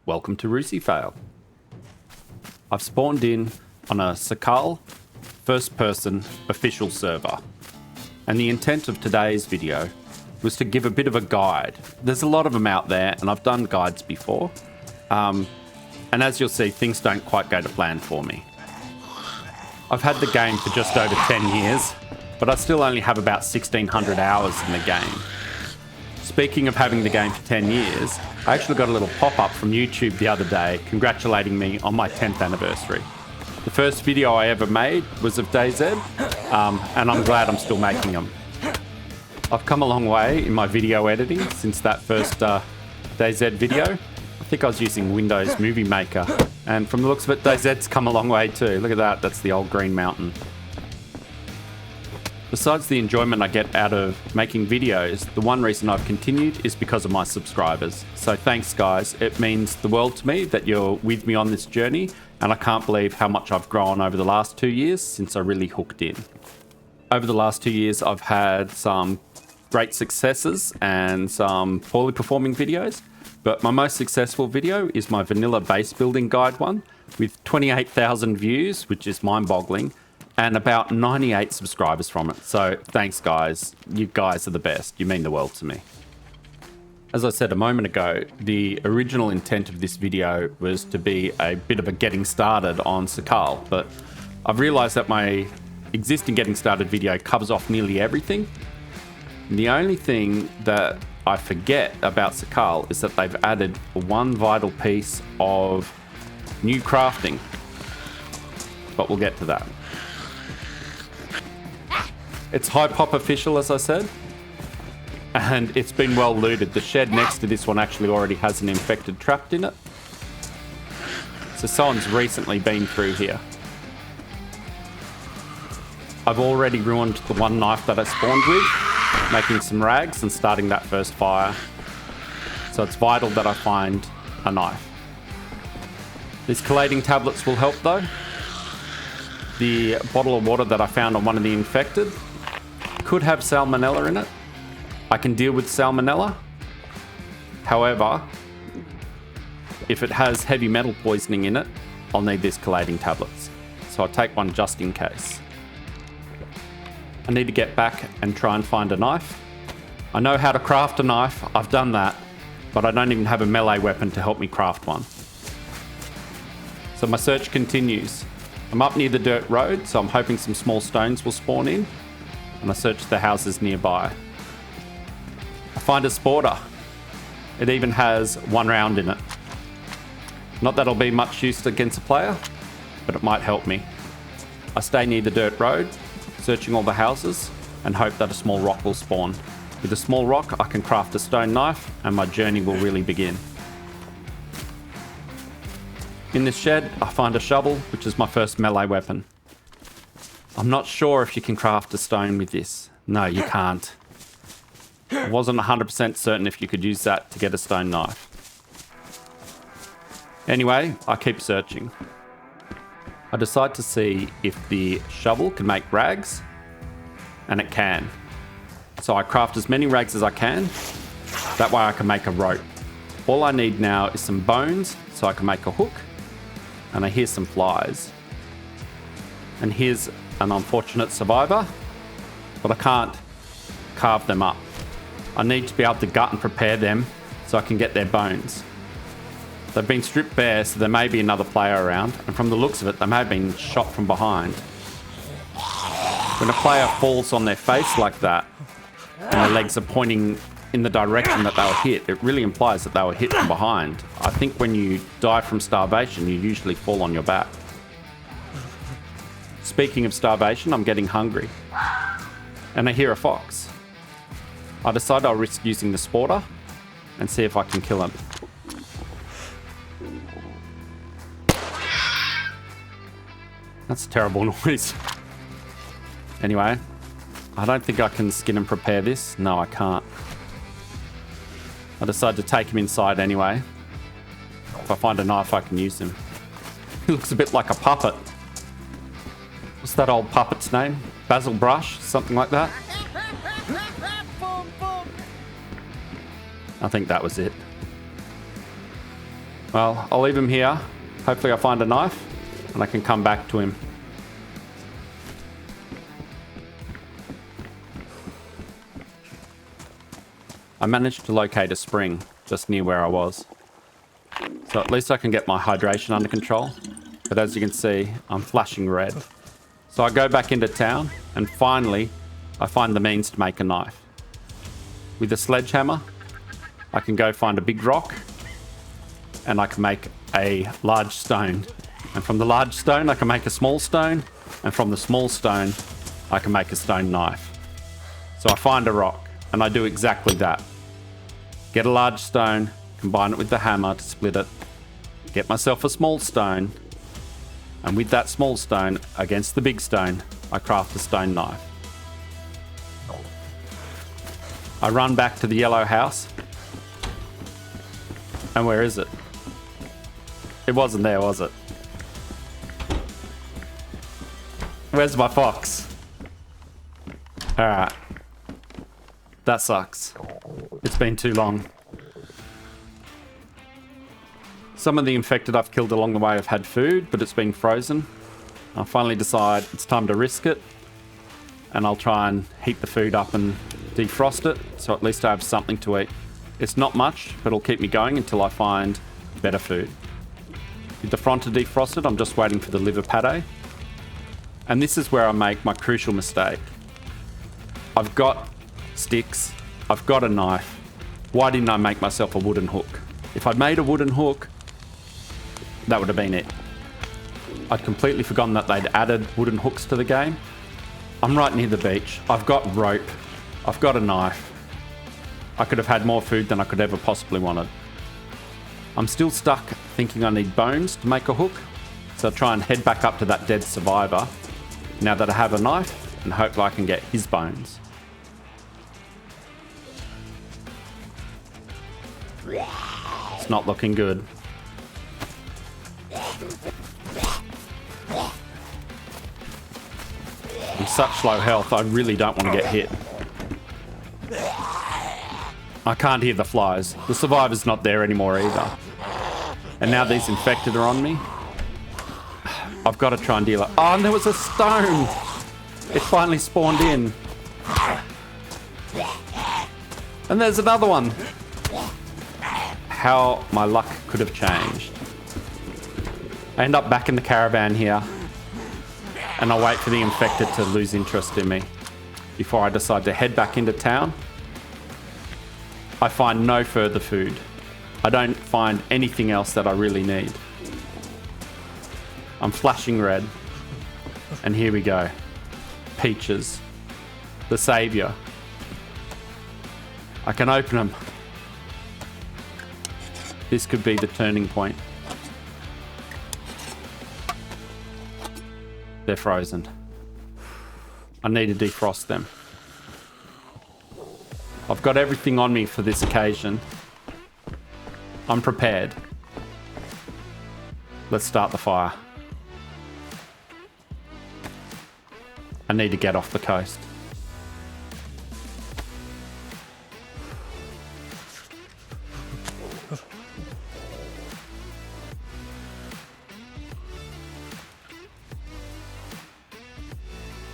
Welcome to rucifail. I've spawned in on a Sakal first-person official server, and the intent of today's video was to give a bit of a guide. There's a lot of them out there, and I've done guides before, and as you'll see, things don't quite go to plan for me. I've had the game for just over 10 years, but I still only have about 1,600 hours in the game. Speaking of having the game for 10 years, I actually got a little pop-up from YouTube the other day congratulating me on my 10th anniversary. The first video I ever made was of DayZ, and I'm glad I'm still making them. I've come a long way in my video editing since that first DayZ video. I think I was using Windows Movie Maker, and from the looks of it, DayZ's come a long way too. Look at that, that's the old green mountain. Besides the enjoyment I get out of making videos, the one reason I've continued is because of my subscribers. So thanks guys, it means the world to me that you're with me on this journey, and I can't believe how much I've grown over the last 2 years since I really hooked in. Over the last 2 years I've had some great successes and some poorly performing videos, but my most successful video is my vanilla base building guide one with 28,000 views, which is mind-boggling, and about 98 subscribers from it. So thanks guys, you guys are the best, you mean the world to me. As I said a moment ago, the original intent of this video was to be a bit of a getting started on Sakal, but I've realized that my existing getting started video covers off nearly everything. And the only thing that I forget about Sakal is that they've added one vital piece of new crafting, but we'll get to that. It's high pop official, as I said, and it's been well looted. The shed next to this one actually already has an infected trapped in it. So someone's recently been through here. I've already ruined the one knife that I spawned with, making some rags and starting that first fire. So it's vital that I find a knife. These collating tablets will help though. The bottle of water that I found on one of the infected could have salmonella in it. I can deal with salmonella. However, if it has heavy metal poisoning in it, I'll need these collating tablets. So I'll take one just in case. I need to get back and try and find a knife. I know how to craft a knife, I've done that, but I don't even have a melee weapon to help me craft one. So my search continues. I'm up near the dirt road, so I'm hoping some small stones will spawn in, and I search the houses nearby. I find a sporter. It even has one round in it. Not that it'll be much use against a player, but it might help me. I stay near the dirt road, searching all the houses, and hope that a small rock will spawn. With a small rock, I can craft a stone knife, and my journey will really begin. In this shed, I find a shovel, which is my first melee weapon. I'm not sure if you can craft a stone with this. No, you can't. I wasn't 100% certain if you could use that to get a stone knife. Anyway, I keep searching. I decide to see if the shovel can make rags, and it can. So I craft as many rags as I can. That way I can make a rope. All I need now is some bones, so I can make a hook. And I hear some flies. And here's an unfortunate survivor, but I can't carve them up. I need to be able to gut and prepare them so I can get their bones. They've been stripped bare, so there may be another player around, and from the looks of it, they may have been shot from behind. When a player falls on their face like that, and their legs are pointing in the direction that they were hit, it really implies that they were hit from behind. I think when you die from starvation, you usually fall on your back. Speaking of starvation, I'm getting hungry. And I hear a fox. I decide I'll risk using the sporter and see if I can kill him. That's a terrible noise. Anyway, I don't think I can skin and prepare this. No, I can't. I decide to take him inside anyway. If I find a knife, I can use him. He looks a bit like a puppet. What's that old puppet's name? Basil Brush? Something like that? I think that was it. Well, I'll leave him here. Hopefully I find a knife and I can come back to him. I managed to locate a spring just near where I was. So at least I can get my hydration under control. But as you can see, I'm flashing red. So I go back into town and finally I find the means to make a knife. With a sledgehammer, I can go find a big rock and I can make a large stone. And from the large stone, I can make a small stone. And from the small stone, I can make a stone knife. So I find a rock and I do exactly that. Get a large stone, combine it with the hammer to split it, get myself a small stone, and with that small stone against the big stone, I craft a stone knife. I run back to the yellow house, and where is it? It wasn't there, was it? Where's my fox? Alright. That sucks. It's been too long. Some of the infected I've killed along the way have had food, but it's been frozen. I finally decide it's time to risk it. And I'll try and heat the food up and defrost it, so at least I have something to eat. It's not much, but it'll keep me going until I find better food. With the fronter defrosted, I'm just waiting for the liver pate. And this is where I make my crucial mistake. I've got sticks, I've got a knife. Why didn't I make myself a wooden hook? If I'd made a wooden hook, that would have been it. I'd completely forgotten that they'd added wooden hooks to the game. I'm right near the beach. I've got rope. I've got a knife. I could have had more food than I could ever possibly wanted. I'm still stuck thinking I need bones to make a hook, so I'll try and head back up to that dead survivor now that I have a knife, and hopefully I can get his bones. It's not looking good. I'm such low health, I really don't want to get hit. I can't hear the flies. The survivor's not there anymore either. And now these infected are on me. I've got to try and deal it. Oh, and there was a stone! It finally spawned in. And there's another one. How my luck could have changed. I end up back in the caravan here. And I wait for the infected to lose interest in me before I decide to head back into town. I find no further food. I don't find anything else that I really need. I'm flashing red. And here we go. Peaches. The savior. I can open them. This could be the turning point. They're frozen. I need to defrost them. I've got everything on me for this occasion. I'm prepared. Let's start the fire. I need to get off the coast.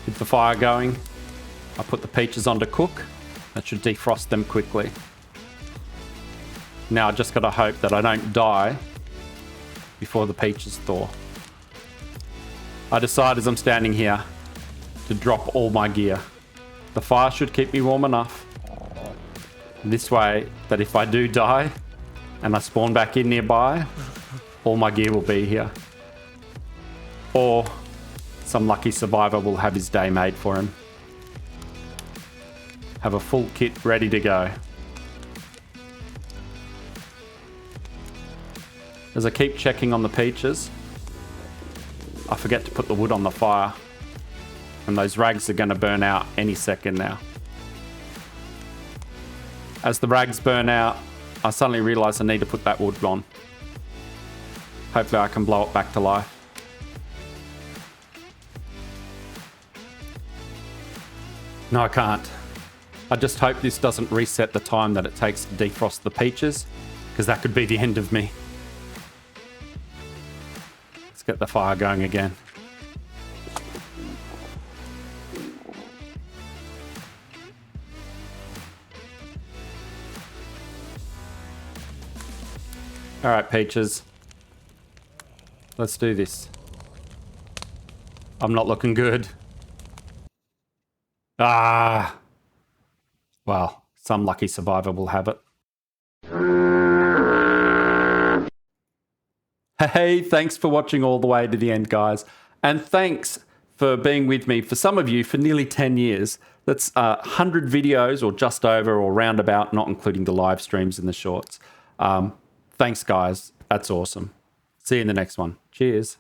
With the fire going, I put the peaches on to cook. That should defrost them quickly. Now I just gotta hope that I don't die before the peaches thaw. I decide as I'm standing here to drop all my gear. The fire should keep me warm enough. This way that if I do die and I spawn back in nearby, all my gear will be here. Or some lucky survivor will have his day made for him. Have a full kit ready to go. As I keep checking on the peaches, I forget to put the wood on the fire. And those rags are going to burn out any second now. As the rags burn out, I suddenly realise I need to put that wood on. Hopefully I can blow it back to life. No, I can't. I just hope this doesn't reset the time that it takes to defrost the peaches, because that could be the end of me. Let's get the fire going again. All right, peaches. Let's do this. I'm not looking good. Ah. Well, some lucky survivor will have it. Hey, thanks for watching all the way to the end, guys. And thanks for being with me, for some of you, for nearly 10 years. That's 100 videos or just over or roundabout, not including the live streams and the shorts. Thanks, guys. That's awesome. See you in the next one. Cheers.